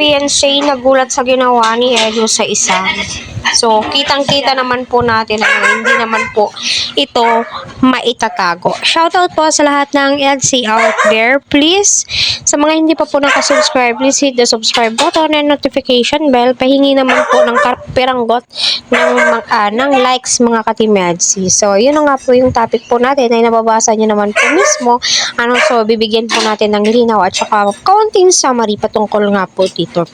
fiancé nagulat sa ginawa ni Edo sa isa. So, kitang-kita naman po natin na hindi naman po ito maitatago. Shoutout po sa lahat ng LC out there. Please, sa mga hindi pa po nakasubscribe, please hit the subscribe button and notification bell. Pahingi naman po ng peranggot ng likes mga ka-Team LC. So, yun na nga po yung topic po natin ay nababasa nyo naman po mismo. So, bibigyan po natin ng linaw at saka kaunting summary patungkol nga po dito.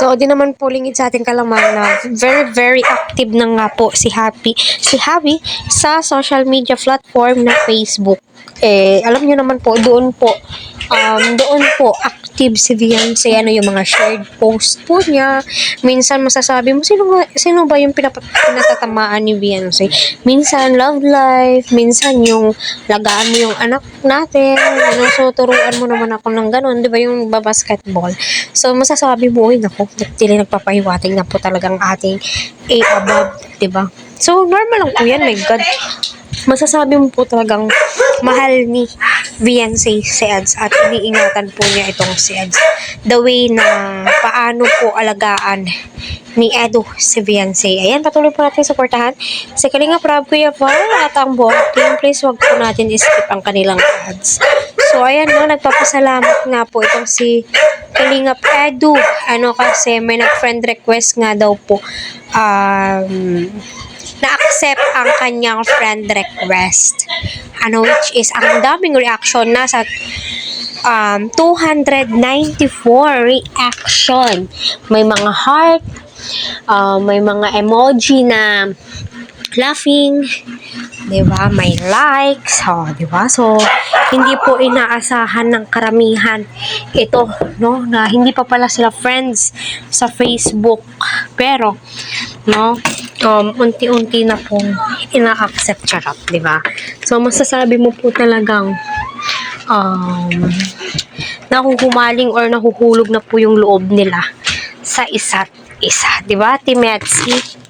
So, di naman po lingid sa ating kalaman na very active na nga po si Happy sa social media platform na Facebook. Alam niyo naman po, doon po active si Beyonce, yung mga shared post po niya. Minsan masasabi mo, sino ba yung pinatatamaan ni Beyonce? Minsan love life, minsan yung lagaan mo yung anak natin, so turuan mo naman ako ng ganun, di ba yung basketball. So masasabi mo, naku, nagpapahiwating na po talagang ating above, di ba? So normal lang po yan, my God. Masasabi mo po talagang mahal ni Beyonce si Eds at iniingatan po niya itong si Eds. The way na paano po alagaan ni Edo si Beyonce. Ayan, patuloy po natin suportahan si Kalinga Prab, Kuya Val at ang buong team. Please wag po natin skip ang kanilang ads. So ayan, nagpapasalamat nga po itong si Kalinga Edo. Kasi may nag-friend request nga daw po na-accept ang kanyang friend request. Which is, ang daming reaction, nasa 294 reaction. May mga heart, may mga emoji na laughing, diba? May likes, diba? So, hindi po inaasahan ng karamihan ito, na hindi pa pala sila friends sa Facebook. Pero, unti-unti na pong ina-accept charot, diba? So, masasabi mo po talagang nahuhumaling or nahuhulog na po yung loob nila sa isa't isa, diba, Team Etsy?